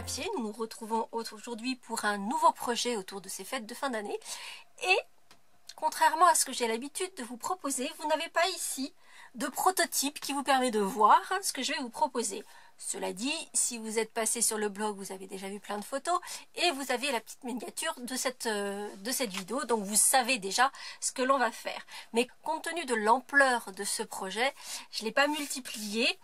papier, nous nous retrouvons aujourd'hui pour un nouveau projet autour de ces fêtes de fin d'année. Et contrairement à ce que j'ai l'habitude de vous proposer, vous n'avez pas ici de prototype qui vous permet de voir ce que je vais vous proposer. Cela dit, si vous êtes passé sur le blog, vous avez déjà vu plein de photos et vous avez la petite miniature de cette vidéo, donc vous savez déjà ce que l'on va faire. Mais compte tenu de l'ampleur de ce projet, je ne l'ai pas multiplié.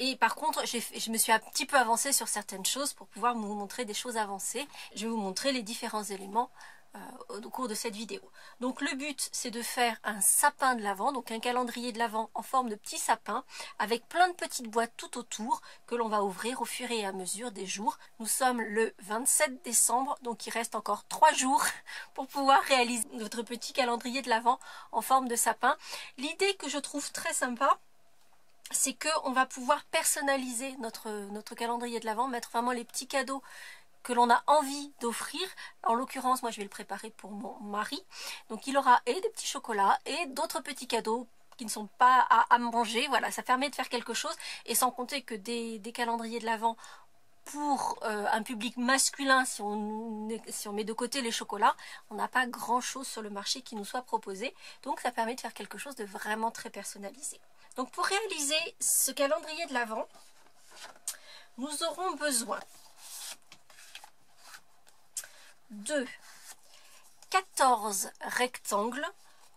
Et par contre, je me suis un petit peu avancée sur certaines choses pour pouvoir vous montrer des choses avancées. Je vais vous montrer les différents éléments au cours de cette vidéo. Donc le but, c'est de faire un sapin de l'Avent, donc un calendrier de l'Avent en forme de petit sapin, avec plein de petites boîtes tout autour que l'on va ouvrir au fur et à mesure des jours. Nous sommes le 27 décembre, donc il reste encore 3 jours pour pouvoir réaliser notre petit calendrier de l'Avent en forme de sapin. L'idée que je trouve très sympa, c'est qu'on va pouvoir personnaliser notre calendrier de l'Avent, mettre vraiment les petits cadeaux que l'on a envie d'offrir. En l'occurrence, moi je vais le préparer pour mon mari. Donc il aura et des petits chocolats et d'autres petits cadeaux qui ne sont pas à manger. Voilà, ça permet de faire quelque chose. Et sans compter que des calendriers de l'Avent pour un public masculin, si on met de côté les chocolats, on n'a pas grand chose sur le marché qui nous soit proposé. Donc ça permet de faire quelque chose de vraiment très personnalisé. Donc pour réaliser ce calendrier de l'Avent, nous aurons besoin de 14 rectangles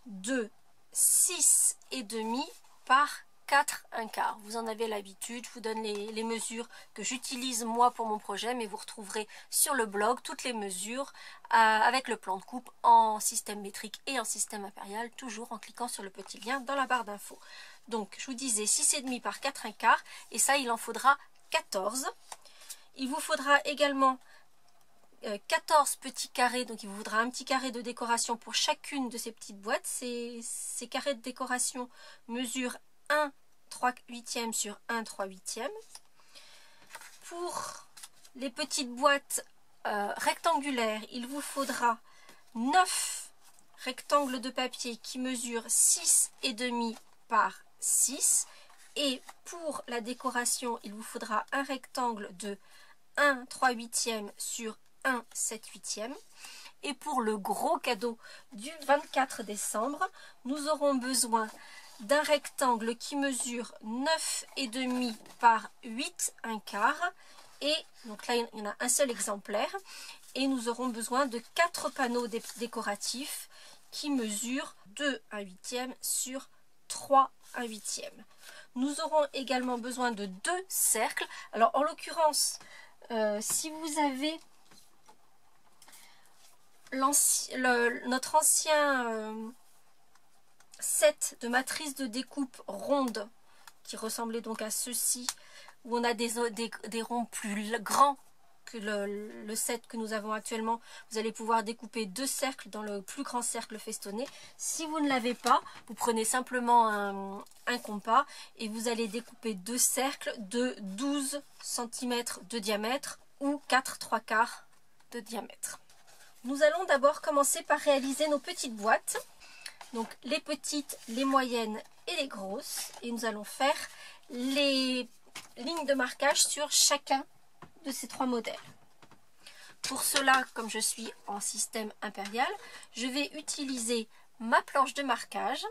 de 6,5 par 4 1/4. Vous en avez l'habitude, je vous donne les mesures que j'utilise moi pour mon projet, mais vous retrouverez sur le blog toutes les mesures avec le plan de coupe en système métrique et en système impérial, toujours en cliquant sur le petit lien dans la barre d'infos. Donc je vous disais 6,5 par 4 1/4 et ça il en faudra 14. Il vous faudra également 14 petits carrés, donc il vous faudra un petit carré de décoration pour chacune de ces petites boîtes. Ces carrés de décoration mesurent 1/3/8 sur 1/3/8. Pour les petites boîtes rectangulaires, il vous faudra 9 rectangles de papier qui mesurent 6,5 par 6. Et pour la décoration, il vous faudra un rectangle de 1/3/8 sur 1/7/8. Et pour le gros cadeau du 24 décembre, nous aurons besoin d'un rectangle qui mesure 9,5 par 8 1/4. Et donc là, il y en a un seul exemplaire. Et nous aurons besoin de 4 panneaux décoratifs qui mesurent 2 1/8 sur 3 1/8. Nous aurons également besoin de 2 cercles. Alors en l'occurrence, si vous avez notre ancien set de matrices de découpe ronde qui ressemblait donc à ceci, où on a des ronds plus grands que le set que nous avons actuellement, vous allez pouvoir découper 2 cercles dans le plus grand cercle festonné. Si vous ne l'avez pas, vous prenez simplement un compas et vous allez découper 2 cercles de 12 cm de diamètre ou 4 3/4 de diamètre. Nous allons d'abord commencer par réaliser nos petites boîtes, donc les petites, les moyennes et les grosses, et nous allons faire les lignes de marquage sur chacun de ces 3 modèles. Pour cela, comme je suis en système impérial, je vais utiliser ma planche de marquage,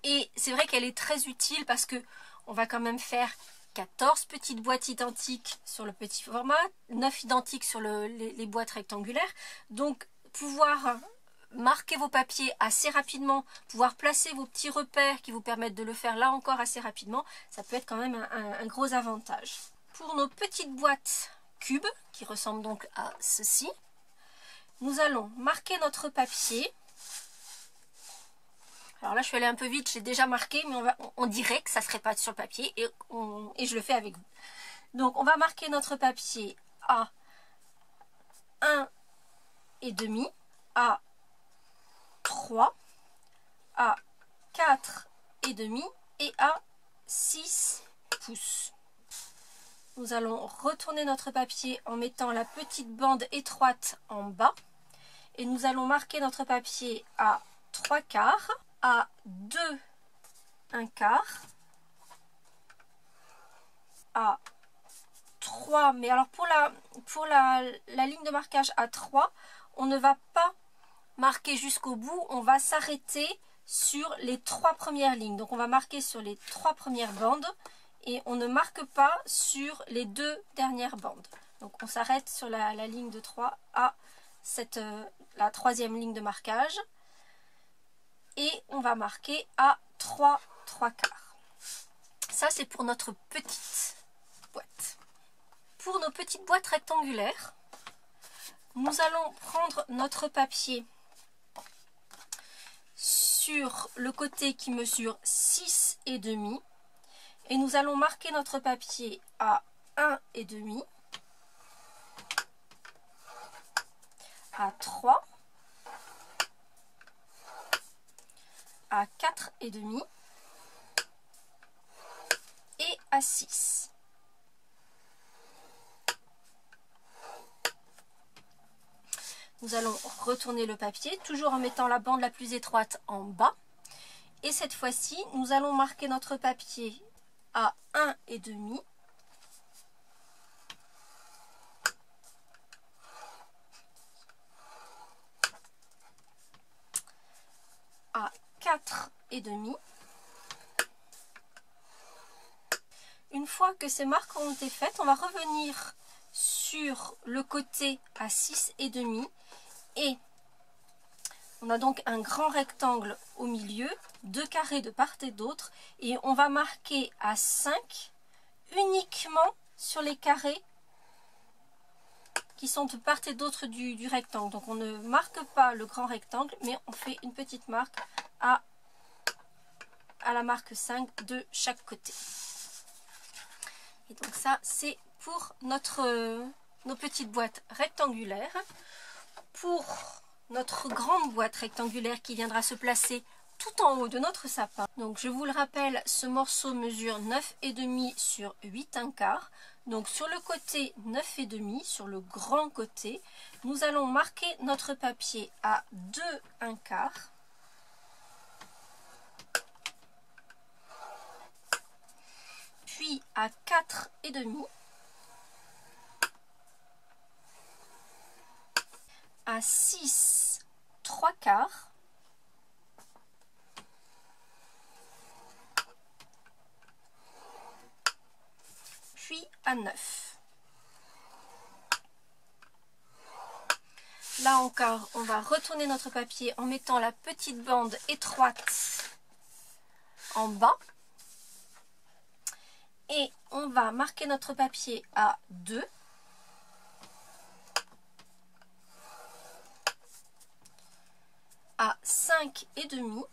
et c'est vrai qu'elle est très utile parce que on va quand même faire 14 petites boîtes identiques sur le petit format, 9 identiques sur les boîtes rectangulaires. Donc pouvoir marquer vos papiers assez rapidement, pouvoir placer vos petits repères qui vous permettent de le faire là encore assez rapidement, ça peut être quand même un gros avantage. Pour nos petites boîtes cubes, qui ressemblent donc à ceci, nous allons marquer notre papier. Alors là, je suis allée un peu vite, j'ai déjà marqué, mais on dirait que ça ne serait pas sur le papier et je le fais avec vous. Donc, on va marquer notre papier à 1,5, à 3, à 4,5 et à 6 pouces. Nous allons retourner notre papier en mettant la petite bande étroite en bas. Et nous allons marquer notre papier à 3/4, à 2 1/4, à 3, mais alors pour la ligne de marquage à 3, on ne va pas marquer jusqu'au bout, on va s'arrêter sur les 3 premières lignes. Donc on va marquer sur les 3 premières bandes et on ne marque pas sur les 2 dernières bandes. Donc on s'arrête sur la ligne de 3 à la 3e ligne de marquage et on va marquer à 3 quarts. Ça c'est pour notre petite boîte. Pour nos petites boîtes rectangulaires, nous allons prendre notre papier sur le côté qui mesure 6,5 et nous allons marquer notre papier à 1,5, à 3, à 4,5 et à 6. Nous allons retourner le papier, toujours en mettant la bande la plus étroite en bas. Et cette fois-ci, nous allons marquer notre papier à 1,5, à 4,5. Une fois que ces marques ont été faites, on va revenir sur le côté à 6,5 et on a donc un grand rectangle au milieu, 2 carrés de part et d'autre et on va marquer à 5 uniquement sur les carrés qui sont de part et d'autre du rectangle. Donc on ne marque pas le grand rectangle mais on fait une petite marque à la marque 5 de chaque côté. Et donc ça c'est pour nos petites boîtes rectangulaires. Pour notre grande boîte rectangulaire qui viendra se placer tout en haut de notre sapin. Donc je vous le rappelle, ce morceau mesure 9,5 sur 8,25. Donc sur le côté 9,5, sur le grand côté, nous allons marquer notre papier à 2,25. Puis à 4,5. À 6, 3 quarts, puis à 9. Là encore, on va retourner notre papier en mettant la petite bande étroite en bas. Et on va marquer notre papier à 2. À 5,5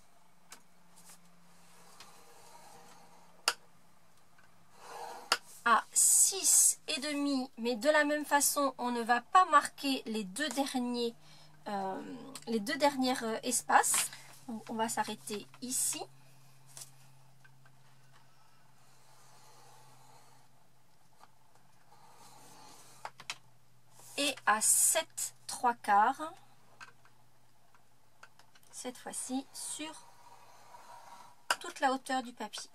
à 6,5, mais de la même façon on ne va pas marquer les deux derniers espaces. Donc on va s'arrêter ici et à 7 3 quarts cette fois-ci sur toute la hauteur du papier.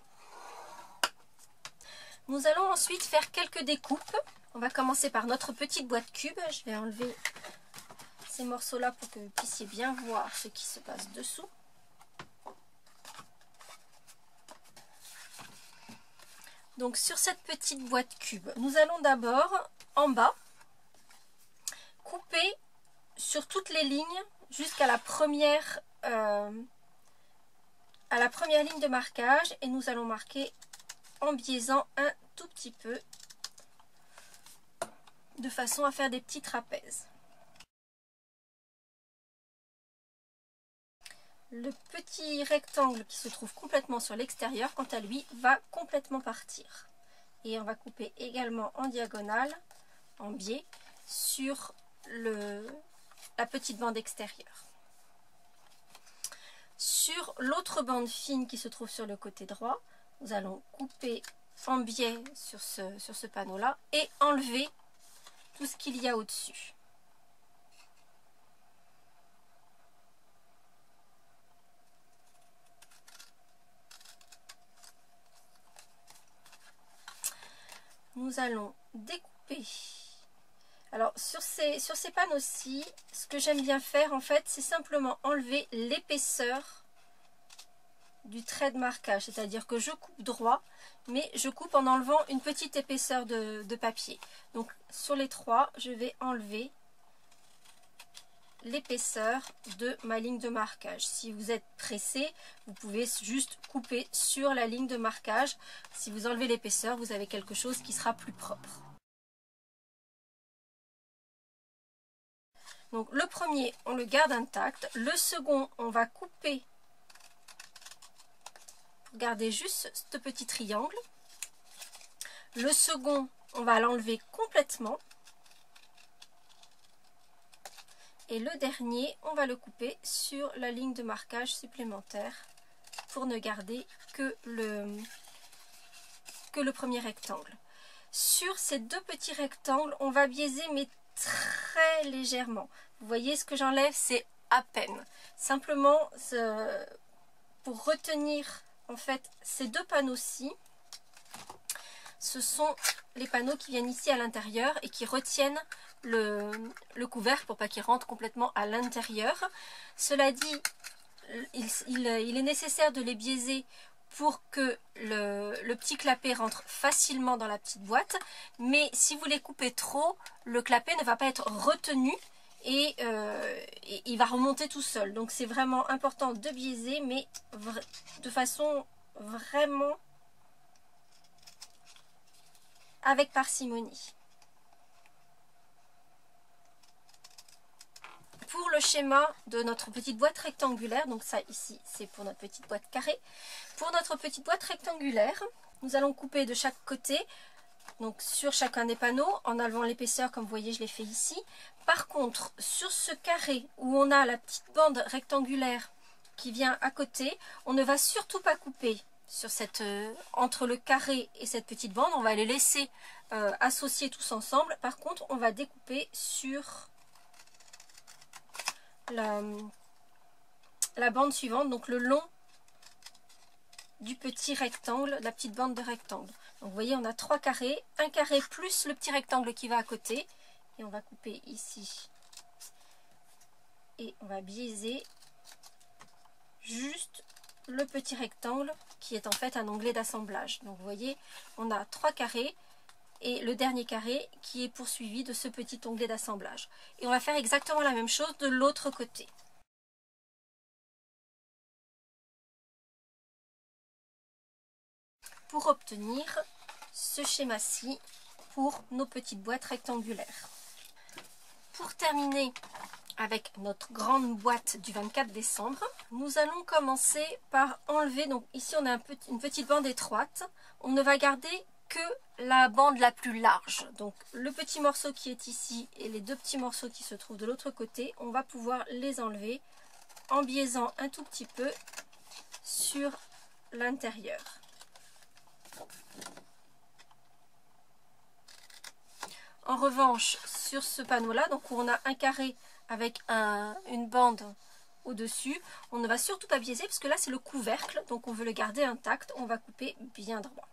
Nous allons ensuite faire quelques découpes. On va commencer par notre petite boîte cube. Je vais enlever ces morceaux là pour que vous puissiez bien voir ce qui se passe dessous. Donc sur cette petite boîte cube, nous allons d'abord en bas couper sur toutes les lignes jusqu'à la première ligne de marquage et nous allons marquer en biaisant un tout petit peu de façon à faire des petits trapèzes. Le petit rectangle qui se trouve complètement sur l'extérieur, quant à lui, va complètement partir. Et on va couper également en diagonale, en biais, sur la petite bande extérieure. Sur l'autre bande fine qui se trouve sur le côté droit, nous allons couper en biais sur ce panneau-là et enlever tout ce qu'il y a au-dessus. Nous allons découper. Alors sur ces panneaux-ci, ce que j'aime bien faire en fait, c'est simplement enlever l'épaisseur du trait de marquage, c'est-à-dire que je coupe droit, mais je coupe en enlevant une petite épaisseur de papier. Donc sur les trois, je vais enlever l'épaisseur de ma ligne de marquage. Si vous êtes pressé, vous pouvez juste couper sur la ligne de marquage. Si vous enlevez l'épaisseur, vous avez quelque chose qui sera plus propre. Donc le premier, on le garde intact. Le second, on va couper pour garder juste ce petit triangle. Le second, on va l'enlever complètement. Et le dernier, on va le couper sur la ligne de marquage supplémentaire pour ne garder que le premier rectangle. Sur ces deux petits rectangles, on va biaiser mais très légèrement. Vous voyez, ce que j'enlève, c'est à peine. Simplement, pour retenir en fait ces deux panneaux-ci, ce sont les panneaux qui viennent ici à l'intérieur et qui retiennent le couvercle pour pas qu'il rentre complètement à l'intérieur. Cela dit, il est nécessaire de les biaiser pour que le petit clapet rentre facilement dans la petite boîte. Mais si vous les coupez trop, le clapet ne va pas être retenu et il va remonter tout seul. Donc c'est vraiment important de biaiser, mais de façon vraiment avec parcimonie. Pour le schéma de notre petite boîte rectangulaire, donc ça ici c'est pour notre petite boîte carrée. Pour notre petite boîte rectangulaire, nous allons couper de chaque côté, donc sur chacun des panneaux, en enlevant l'épaisseur comme vous voyez je l'ai fait ici. Par contre, sur ce carré où on a la petite bande rectangulaire qui vient à côté, on ne va surtout pas couper sur entre le carré et cette petite bande, on va les laisser associer tous ensemble. Par contre, on va découper sur la bande suivante, donc le long du petit rectangle, la petite bande de rectangle. Donc vous voyez, on a trois carrés, un carré plus le petit rectangle qui va à côté, et on va couper ici et on va biaiser juste le petit rectangle qui est en fait un onglet d'assemblage. Donc vous voyez, on a trois carrés et le dernier carré qui est poursuivi de ce petit onglet d'assemblage. Et on va faire exactement la même chose de l'autre côté. Pour obtenir ce schéma-ci pour nos petites boîtes rectangulaires. Pour terminer avec notre grande boîte du 24 décembre, nous allons commencer par enlever, donc ici on a une petite bande étroite, on ne va garder que la bande la plus large. Donc le petit morceau qui est ici et les deux petits morceaux qui se trouvent de l'autre côté, on va pouvoir les enlever en biaisant un tout petit peu sur l'intérieur. En revanche, sur ce panneau-là, donc où on a un carré avec une bande au-dessus, on ne va surtout pas biaiser parce que là c'est le couvercle, donc on veut le garder intact, on va couper bien droit.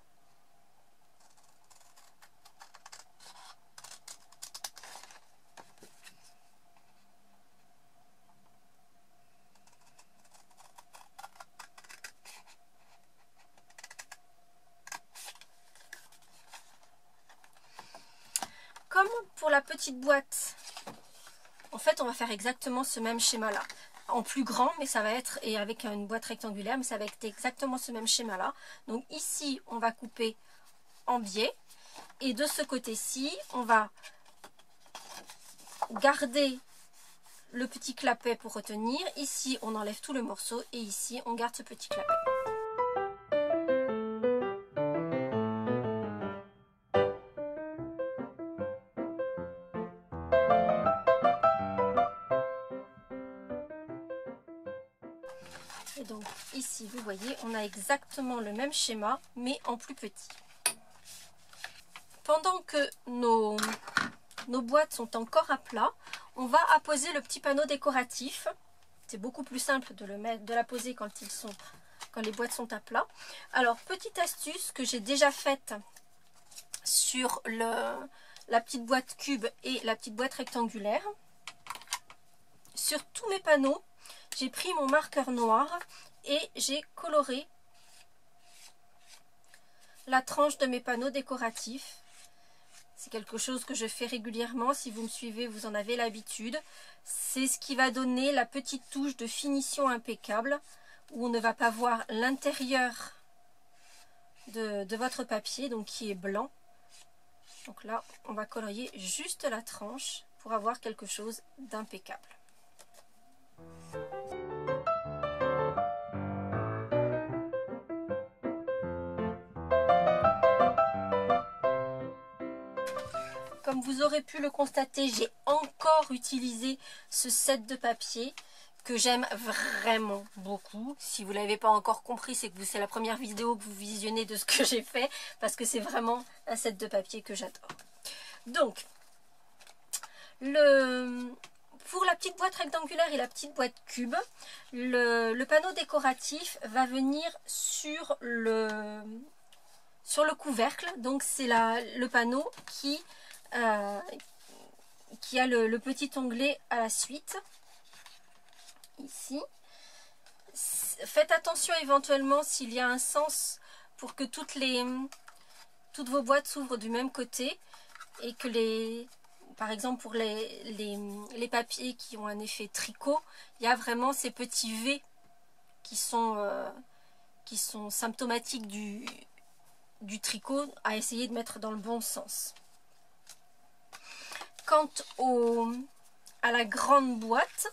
Comme pour la petite boîte, en fait on va faire exactement ce même schéma là, en plus grand, mais ça va être, et avec une boîte rectangulaire, mais ça va être exactement ce même schéma là. Donc ici on va couper en biais, et de ce côté-ci on va garder le petit clapet pour retenir. Ici on enlève tout le morceau et ici on garde ce petit clapet. Et donc ici vous voyez on a exactement le même schéma mais en plus petit. Pendant que nos boîtes sont encore à plat, on va apposer le petit panneau décoratif. C'est beaucoup plus simple de la poser quand les boîtes sont à plat. Alors petite astuce que j'ai déjà faite sur la petite boîte cube et la petite boîte rectangulaire. Sur tous mes panneaux, j'ai pris mon marqueur noir et j'ai coloré la tranche de mes panneaux décoratifs. C'est quelque chose que je fais régulièrement. Si vous me suivez, vous en avez l'habitude. C'est ce qui va donner la petite touche de finition impeccable où on ne va pas voir l'intérieur de votre papier, donc qui est blanc. Donc là, on va colorier juste la tranche pour avoir quelque chose d'impeccable. Comme vous aurez pu le constater, j'ai encore utilisé ce set de papier que j'aime vraiment beaucoup. Si vous ne l'avez pas encore compris, c'est que c'est la première vidéo que vous visionnez de ce que j'ai fait, parce que c'est vraiment un set de papier que j'adore. Donc, pour la petite boîte rectangulaire et la petite boîte cube, le panneau décoratif va venir sur le couvercle. Donc c'est le panneau qui a le petit onglet à la suite. Ici. Faites attention éventuellement s'il y a un sens pour que toutes vos boîtes s'ouvrent du même côté et que par exemple pour les papiers qui ont un effet tricot, il y a vraiment ces petits V qui sont symptomatiques du tricot à essayer de mettre dans le bon sens. Quant à la grande boîte,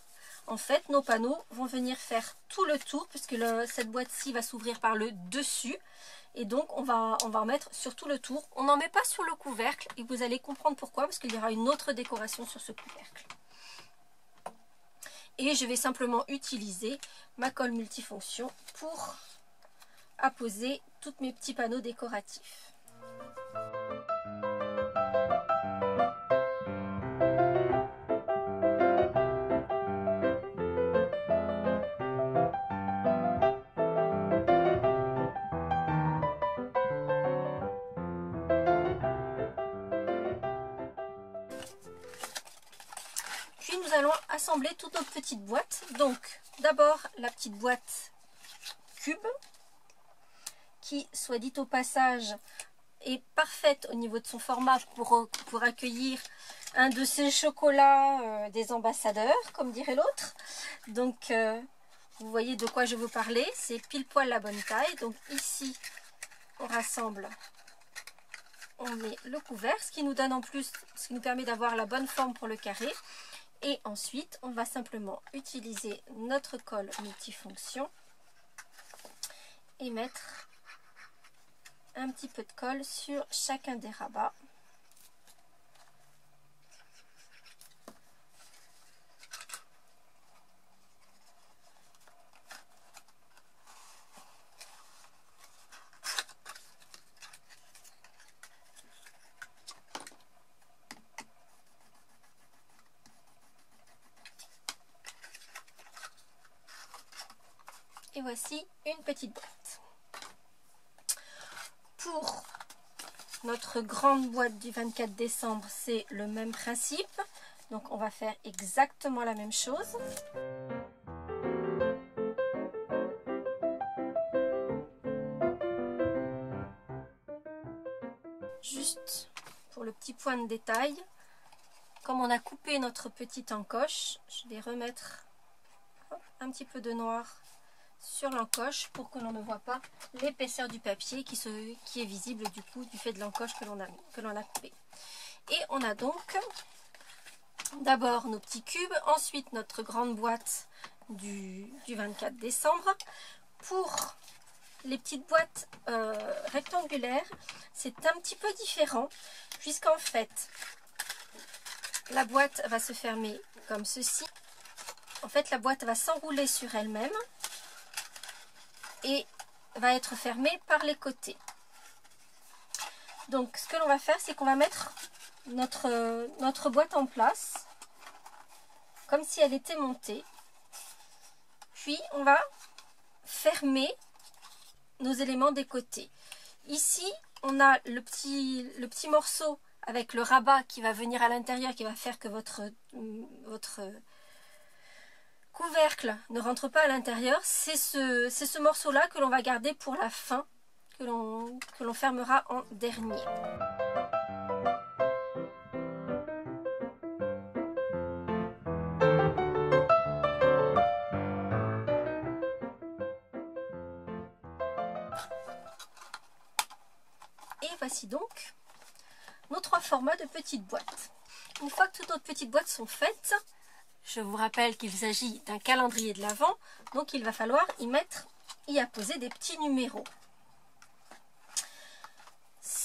en fait, nos panneaux vont venir faire tout le tour puisque cette boîte-ci va s'ouvrir par le dessus. Et donc, on va en mettre sur tout le tour. On n'en met pas sur le couvercle et vous allez comprendre pourquoi, parce qu'il y aura une autre décoration sur ce couvercle. Et je vais simplement utiliser ma colle multifonction pour apposer tous mes petits panneaux décoratifs. Puis nous allons assembler toutes nos petites boîtes. Donc d'abord la petite boîte cube qui, soit dit au passage, est parfaite au niveau de son format pour accueillir un de ces chocolats des ambassadeurs, comme dirait l'autre. Donc vous voyez de quoi je veux parler, c'est pile poil la bonne taille. Donc ici on rassemble, on met le couvercle, ce qui nous donne en plus, ce qui nous permet d'avoir la bonne forme pour le carré. Et ensuite, on va simplement utiliser notre colle multifonction et mettre un petit peu de colle sur chacun des rabats. Et voici une petite boîte. Pour notre grande boîte du 24 décembre, c'est le même principe. Donc on va faire exactement la même chose. Juste pour le petit point de détail, comme on a coupé notre petite encoche, je vais remettre un petit peu de noir sur l'encoche pour que l'on ne voit pas l'épaisseur du papier qui est visible du coup du fait de l'encoche que l'on a coupé. Et on a donc d'abord nos petits cubes, ensuite notre grande boîte du 24 décembre. Pour les petites boîtes rectangulaires, c'est un petit peu différent puisqu'en fait la boîte va se fermer comme ceci. En fait la boîte va s'enrouler sur elle-même et va être fermée par les côtés. Donc ce que l'on va faire, c'est qu'on va mettre notre boîte en place comme si elle était montée, puis on va fermer nos éléments des côtés. Ici on a le petit morceau avec le rabat qui va venir à l'intérieur, qui va faire que votre couvercle ne rentre pas à l'intérieur. C'est ce morceau-là que l'on va garder pour la fin, que l'on fermera en dernier. Et voici donc nos 3 formats de petites boîtes. Une fois que toutes nos petites boîtes sont faites, je vous rappelle qu'il s'agit d'un calendrier de l'Avent, donc il va falloir y apposer des petits numéros.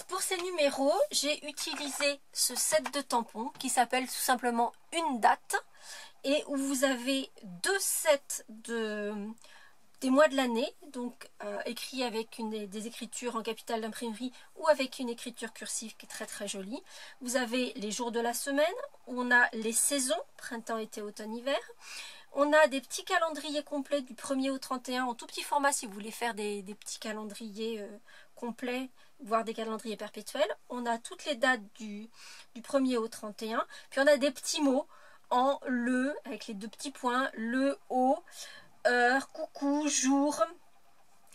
Pour ces numéros, j'ai utilisé ce set de tampons qui s'appelle tout simplement une date et où vous avez 2 sets des mois de l'année, donc écrit avec des écritures en capitale d'imprimerie ou avec une écriture cursive qui est très très jolie. Vous avez les jours de la semaine, on a les saisons, printemps, été, automne, hiver. On a des petits calendriers complets du 1er au 31 en tout petit format si vous voulez faire des petits calendriers complets, voire des calendriers perpétuels. On a toutes les dates du 1er au 31. Puis on a des petits mots en le, avec les 2 petits points, le, au, heure, coucou, jour,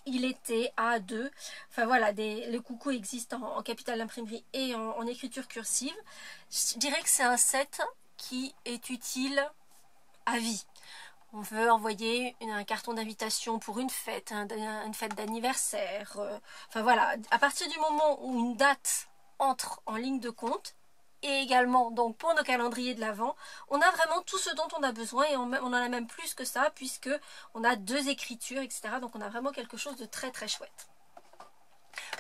il était, à, 2. Enfin voilà, le coucou existe en capitale d'imprimerie et en écriture cursive. Je dirais que c'est un set qui est utile à vie. On veut envoyer un carton d'invitation pour une fête, une fête d'anniversaire. Enfin voilà, à partir du moment où une date entre en ligne de compte, et également donc pour nos calendriers de l'Avent, on a vraiment tout ce dont on a besoin et on en a même plus que ça puisque on a 2 écritures, etc. Donc on a vraiment quelque chose de très très chouette.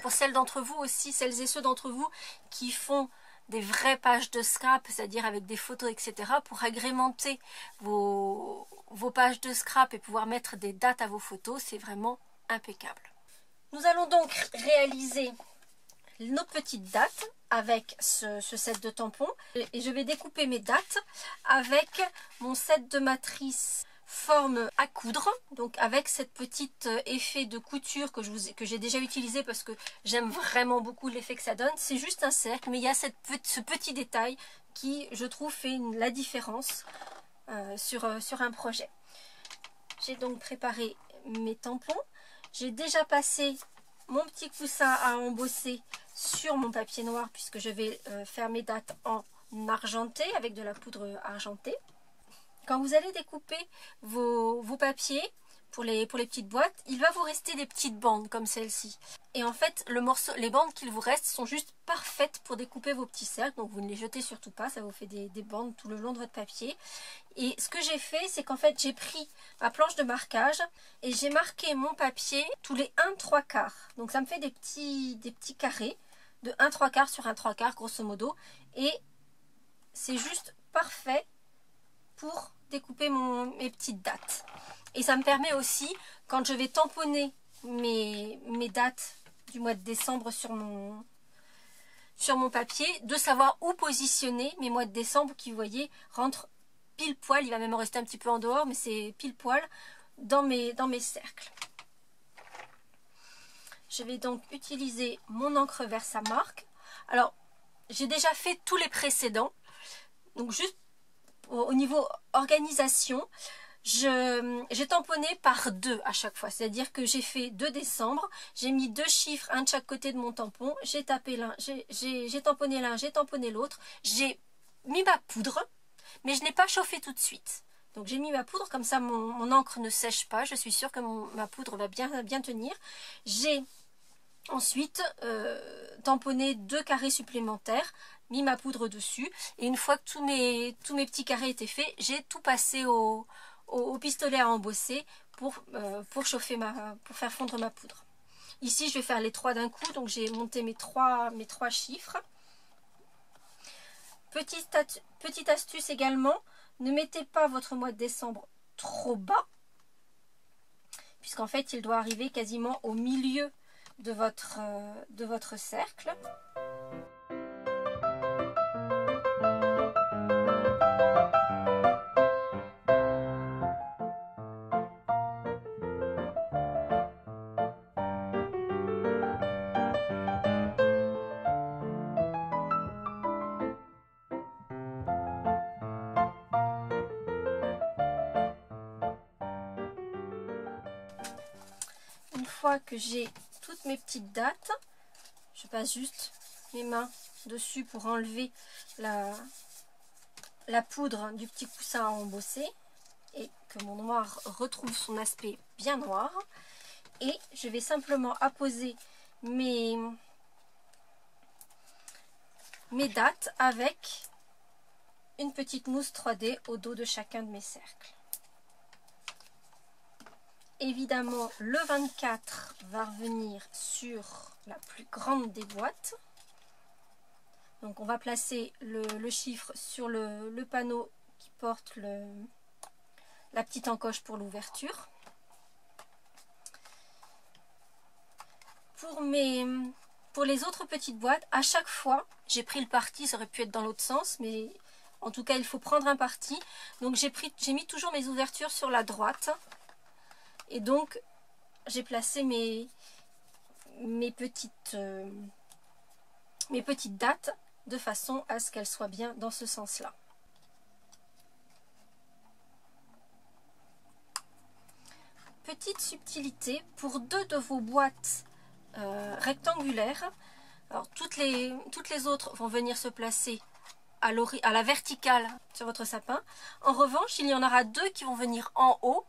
Pour celles d'entre vous aussi, celles et ceux d'entre vous qui font des vraies pages de scrap, c'est-à-dire avec des photos, etc. pour agrémenter vos pages de scrap et pouvoir mettre des dates à vos photos, c'est vraiment impeccable. Nous allons donc réaliser nos petites dates avec ce set de tampons et je vais découper mes dates avec mon set de matrice forme à coudre, donc avec cette petite effet de couture que j'ai déjà utilisé parce que j'aime vraiment beaucoup l'effet que ça donne. C'est juste un cercle, mais il y a ce petit détail qui, je trouve, fait la différence sur un projet. J'ai donc préparé mes tampons. J'ai déjà passé mon petit coussin à embosser sur mon papier noir puisque je vais faire mes dates en argenté avec de la poudre argentée. Quand vous allez découper vos papiers pour les petites boîtes, il va vous rester des petites bandes comme celle-ci. Et en fait, les bandes qu'il vous reste sont juste parfaites pour découper vos petits cercles. Donc vous ne les jetez surtout pas, ça vous fait des bandes tout le long de votre papier. Et ce que j'ai fait, c'est qu'en fait, j'ai pris ma planche de marquage et j'ai marqué mon papier tous les 1/3. Donc ça me fait des petits carrés de 1/3 sur 1/3 grosso modo. Et c'est juste parfait pour découper mes petites dates. Et ça me permet aussi, quand je vais tamponner mes dates du mois de décembre sur mon papier, de savoir où positionner mes mois de décembre qui, vous voyez, rentrent pile poil. Il va même en rester un petit peu en dehors, mais c'est pile poil dans mes cercles. Je vais donc utiliser mon encre Versamark. Alors, j'ai déjà fait tous les précédents. Donc, juste au niveau organisation, j'ai tamponné par 2 à chaque fois. C'est-à-dire que j'ai fait 2 décembre, j'ai mis 2 chiffres, un de chaque côté de mon tampon, j'ai tamponné l'un, j'ai tamponné l'autre, j'ai mis ma poudre, mais je n'ai pas chauffé tout de suite. Donc j'ai mis ma poudre, comme ça mon encre ne sèche pas, je suis sûre que ma poudre va bien tenir. J'ai ensuite tamponné 2 carrés supplémentaires, mis ma poudre dessus, et une fois que tous mes petits carrés étaient faits, j'ai tout passé au pistolet à embosser pour faire fondre ma poudre. Ici je vais faire les 3 d'un coup, donc j'ai monté mes trois chiffres. Petite astuce également, ne mettez pas votre mois de décembre trop bas, puisqu'en fait il doit arriver quasiment au milieu de votre cercle. une fois que j'ai toutes mes petites dattes, je passe juste mes mains dessus pour enlever la poudre du petit coussin à embosser et que mon noir retrouve son aspect bien noir. Et je vais simplement apposer mes dattes avec une petite mousse 3D au dos de chacun de mes cercles. Évidemment, le 24 va revenir sur la plus grande des boîtes. Donc on va placer le chiffre sur le panneau qui porte la petite encoche pour l'ouverture. Pour les autres petites boîtes, à chaque fois, j'ai pris le parti, ça aurait pu être dans l'autre sens, mais en tout cas il faut prendre un parti. Donc j'ai mis toujours mes ouvertures sur la droite. Et donc, j'ai placé mes petites dattes de façon à ce qu'elles soient bien dans ce sens-là. Petite subtilité, pour 2 de vos boîtes rectangulaires, alors toutes les autres vont venir se placer à la verticale sur votre sapin. En revanche, il y en aura 2 qui vont venir en haut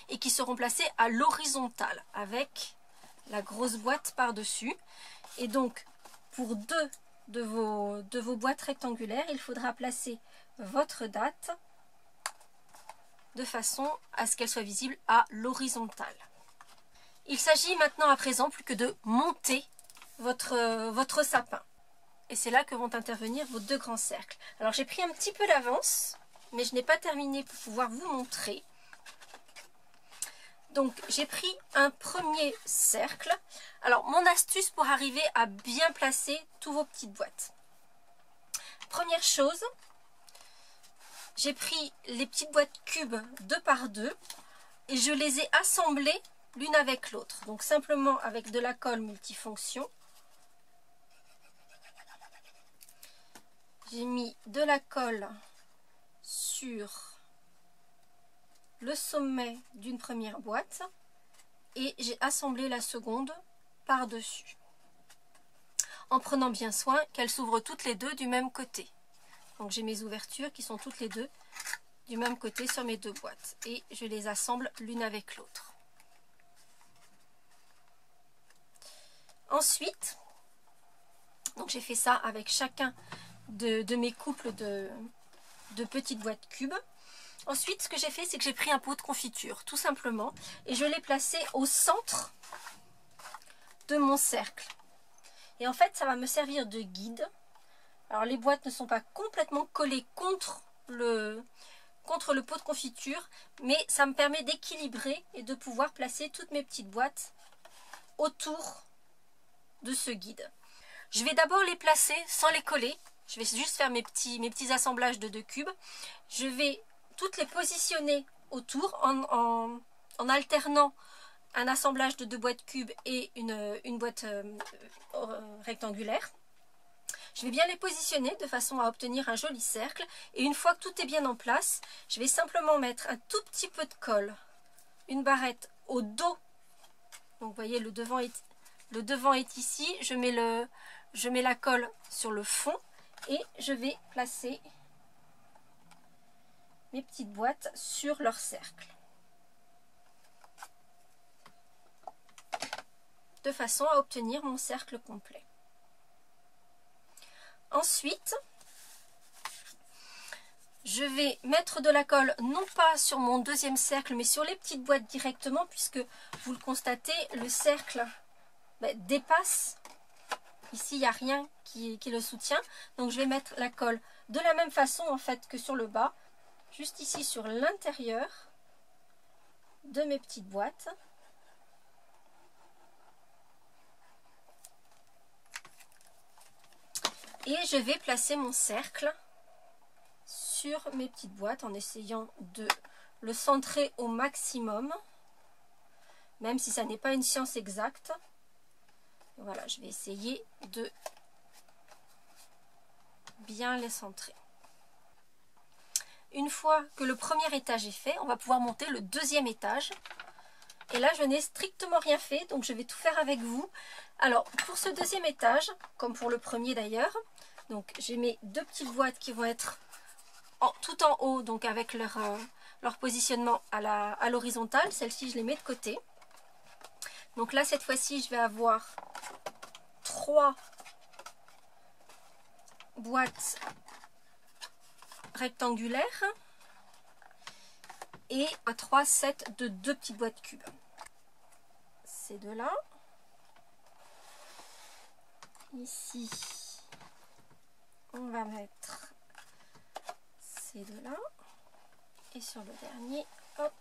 et qui seront placés à l'horizontale avec la grosse boîte par-dessus. Et donc, pour 2 de vos boîtes rectangulaires, il faudra placer votre date de façon à ce qu'elle soit visible à l'horizontale. Il s'agit maintenant à présent plus que de monter votre sapin. Et c'est là que vont intervenir vos 2 grands cercles. Alors j'ai pris un petit peu d'avance, mais je n'ai pas terminé pour pouvoir vous montrer. Donc j'ai pris un premier cercle. Alors mon astuce pour arriver à bien placer tous vos petites boîtes. Première chose, j'ai pris les petites boîtes cubes 2 par 2 et je les ai assemblées l'une avec l'autre. Donc simplement avec de la colle multifonction. J'ai mis de la colle sur le sommet d'une première boîte et j'ai assemblé la seconde par-dessus en prenant bien soin qu'elles s'ouvrent toutes les 2 du même côté. Donc j'ai mes ouvertures qui sont toutes les 2 du même côté sur mes 2 boîtes et je les assemble l'une avec l'autre. Ensuite, donc j'ai fait ça avec chacun de mes couples de petites boîtes cubes. Ensuite, ce que j'ai fait, c'est que j'ai pris un pot de confiture, tout simplement, et je l'ai placé au centre de mon cercle. Et en fait, ça va me servir de guide. Alors, les boîtes ne sont pas complètement collées contre le pot de confiture, mais ça me permet d'équilibrer et de pouvoir placer toutes mes petites boîtes autour de ce guide. Je vais d'abord les placer sans les coller. Je vais juste faire mes petits assemblages de 2 cubes. Je vais toutes les positionner autour en alternant un assemblage de 2 boîtes cubes et une boîte rectangulaire. Je vais bien les positionner de façon à obtenir un joli cercle. Et une fois que tout est bien en place, je vais simplement mettre un tout petit peu de colle, une barrette au dos. Donc vous voyez, le devant est ici. Je mets la colle sur le fond et je vais placer mes petites boîtes sur leur cercle. De façon à obtenir mon cercle complet. Ensuite, je vais mettre de la colle non pas sur mon 2e cercle mais sur les petites boîtes directement puisque vous le constatez, le cercle dépasse. Ici, il n'y a rien qui le soutient. Donc, je vais mettre la colle de la même façon en fait que sur le bas. Juste ici sur l'intérieur de mes petites boîtes. Et je vais placer mon cercle sur mes petites boîtes en essayant de le centrer au maximum. Même si ça n'est pas une science exacte. Voilà, je vais essayer de bien les centrer. Une fois que le premier étage est fait, on va pouvoir monter le 2e étage. Et là, je n'ai strictement rien fait, donc je vais tout faire avec vous. Alors, pour ce deuxième étage, comme pour le premier d'ailleurs, donc j'ai mes deux petites boîtes qui vont être tout en haut, donc avec leur positionnement à l'horizontale. Celles-ci, je les mets de côté. Donc là, cette fois-ci, je vais avoir 3 boîtes rectangulaires et 3 sets de 2 petites boîtes cubes. Ces deux-là. Ici, on va mettre ces deux-là. Et sur le dernier, hop.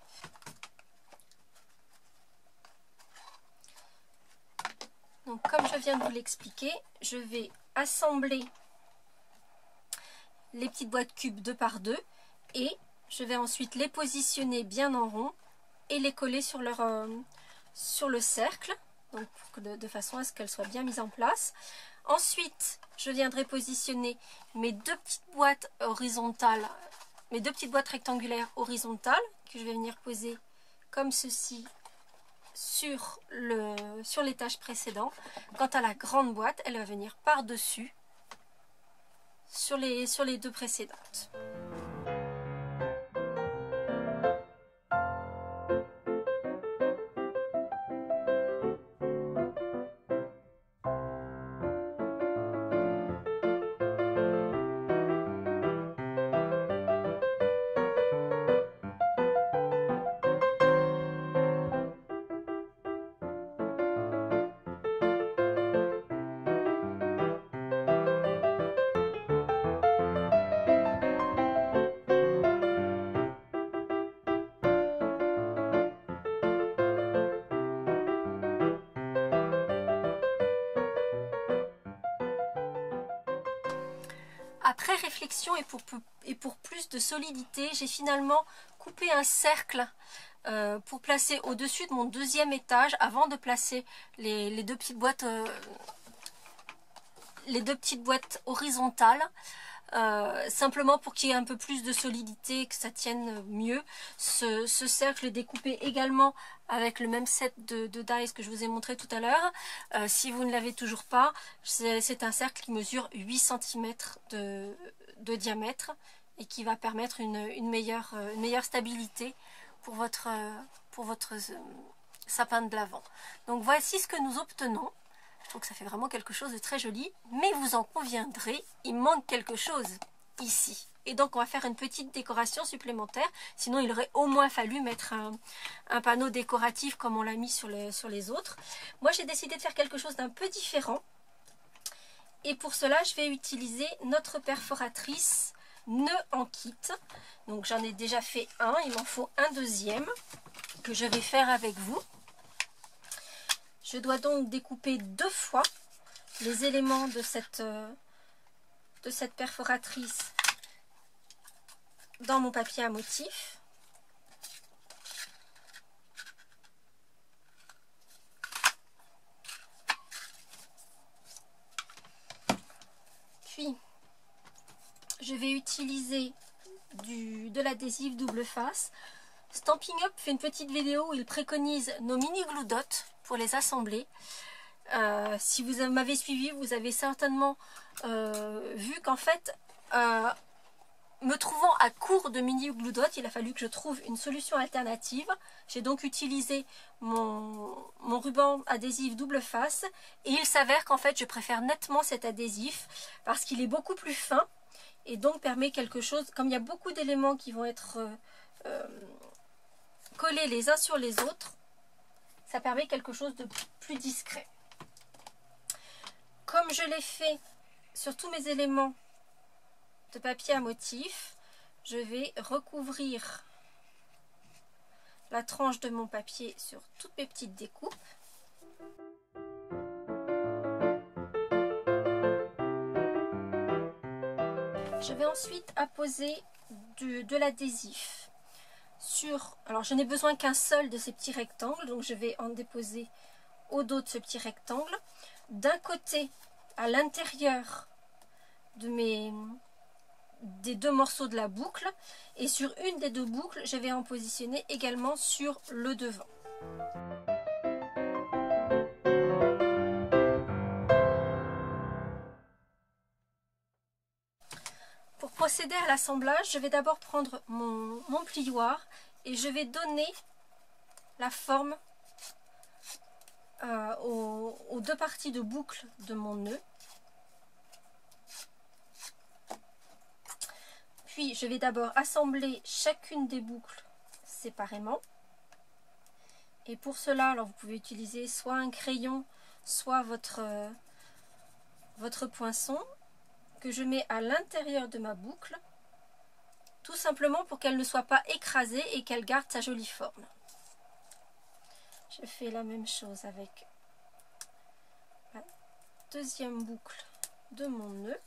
Donc comme je viens de vous l'expliquer, je vais assembler les petites boîtes cubes 2 par 2 et je vais ensuite les positionner bien en rond et les coller sur le cercle, donc de façon à ce qu'elles soient bien mises en place. Ensuite, je viendrai positionner mes deux petites boîtes horizontales, mes deux petites boîtes rectangulaires horizontales que je vais venir poser comme ceci sur l'étage précédent. Quant à la grande boîte, elle va venir par-dessus sur les deux précédentes. Après réflexion et pour plus de solidité, j'ai finalement coupé un cercle pour placer au-dessus de mon deuxième étage avant de placer les deux petites boîtes horizontales. Simplement pour qu'il y ait un peu plus de solidité, que ça tienne mieux. Ce cercle est découpé également avec le même set de dies que je vous ai montré tout à l'heure. Si vous ne l'avez toujours pas, c'est un cercle qui mesure 8 cm de diamètre et qui va permettre une meilleure stabilité pour votre sapin de l'Avent. Donc voici ce que nous obtenons. Je trouve que ça fait vraiment quelque chose de très joli, mais vous en conviendrez, il manque quelque chose ici. Et donc on va faire une petite décoration supplémentaire, sinon il aurait au moins fallu mettre un panneau décoratif comme on l'a mis sur les autres. Moi j'ai décidé de faire quelque chose d'un peu différent. Et pour cela je vais utiliser notre perforatrice nœud en kit. Donc j'en ai déjà fait un, il m'en faut un deuxième que je vais faire avec vous. Je dois donc découper 2 fois les éléments de cette perforatrice dans mon papier à motif. Puis, je vais utiliser de l'adhésif double face. Stampin' Up fait une petite vidéo où il préconise nos mini glue dots pour les assembler. Si vous m'avez suivi, vous avez certainement vu qu'en fait, me trouvant à court de mini glue dots, il a fallu que je trouve une solution alternative. J'ai donc utilisé mon ruban adhésif double face et il s'avère qu'en fait je préfère nettement cet adhésif parce qu'il est beaucoup plus fin et donc permet quelque chose, comme il y a beaucoup d'éléments qui vont être collés les uns sur les autres, ça permet quelque chose de plus discret. Comme je l'ai fait sur tous mes éléments de papier à motif, je vais recouvrir la tranche de mon papier sur toutes mes petites découpes. Je vais ensuite apposer de l'adhésif sur... Alors je n'ai besoin qu'un seul de ces petits rectangles, donc je vais en déposer au dos de ce petit rectangle. D'un côté, à l'intérieur des 2 morceaux de la boucle, et sur une des 2 boucles, je vais en positionner également sur le devant. Pour procéder à l'assemblage, je vais d'abord prendre mon plioir et je vais donner la forme aux deux parties de boucle de mon nœud. Puis je vais d'abord assembler chacune des boucles séparément. Et pour cela, alors vous pouvez utiliser soit un crayon, soit votre poinçon que je mets à l'intérieur de ma boucle, tout simplement pour qu'elle ne soit pas écrasée et qu'elle garde sa jolie forme. Je fais la même chose avec la deuxième boucle de mon nœud.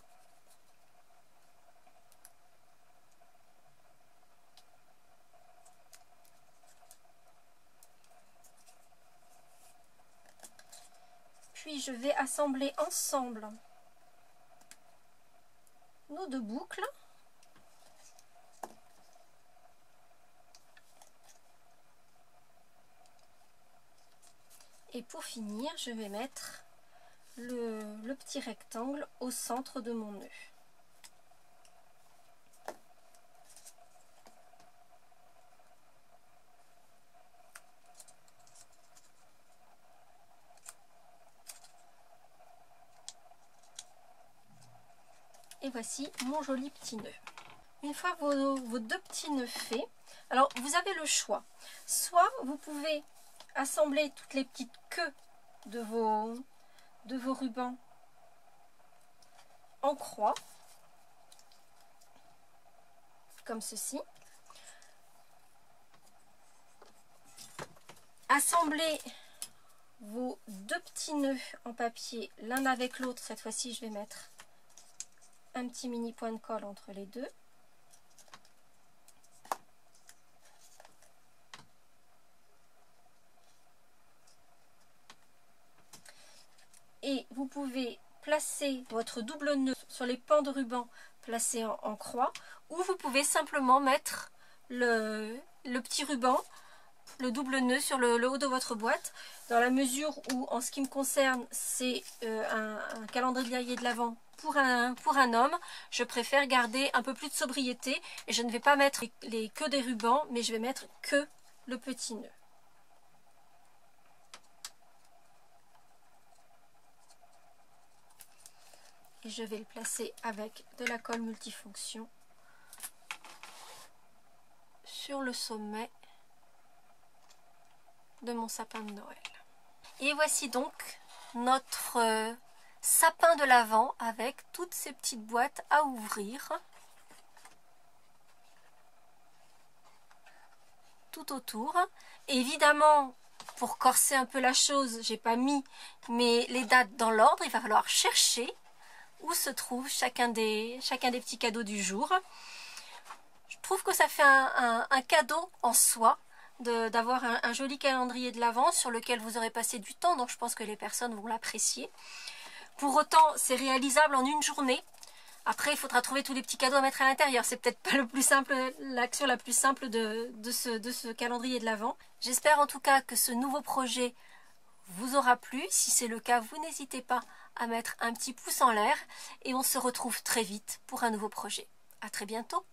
Puis je vais assembler ensemble nos deux boucles. Et pour finir, je vais mettre le petit rectangle au centre de mon nœud. Et voici mon joli petit nœud. Une fois vos deux petits nœuds faits, alors vous avez le choix. Soit vous pouvez assembler toutes les petites queues de vos rubans en croix, comme ceci. Assemblez vos deux petits nœuds en papier l'un avec l'autre. Cette fois-ci, je vais mettre un petit mini point de colle entre les deux. Et vous pouvez placer votre double nœud sur les pans de ruban placés en croix, ou vous pouvez simplement mettre le petit ruban, le double nœud sur le haut de votre boîte, dans la mesure où, en ce qui me concerne, c'est un calendrier de l'Avent pour un homme. Je préfère garder un peu plus de sobriété et je ne vais pas mettre les queues des rubans, mais je vais mettre que le petit nœud. Et je vais le placer avec de la colle multifonction sur le sommet de mon sapin de Noël. Et voici donc notre sapin de l'Avent avec toutes ces petites boîtes à ouvrir tout autour. Et évidemment, pour corser un peu la chose, j'ai pas mis les dates dans l'ordre. Il va falloir chercher où se trouve chacun des petits cadeaux du jour. Je trouve que ça fait un cadeau en soi d'avoir un joli calendrier de l'Avent sur lequel vous aurez passé du temps, donc je pense que les personnes vont l'apprécier. Pour autant, c'est réalisable en une journée. Après, il faudra trouver tous les petits cadeaux à mettre à l'intérieur. C'est peut-être pas le plus simple, l'action la plus simple de ce calendrier de l'Avent. J'espère en tout cas que ce nouveau projet vous aura plu. Si c'est le cas, vous n'hésitez pas à mettre un petit pouce en l'air et on se retrouve très vite pour un nouveau projet. À très bientôt.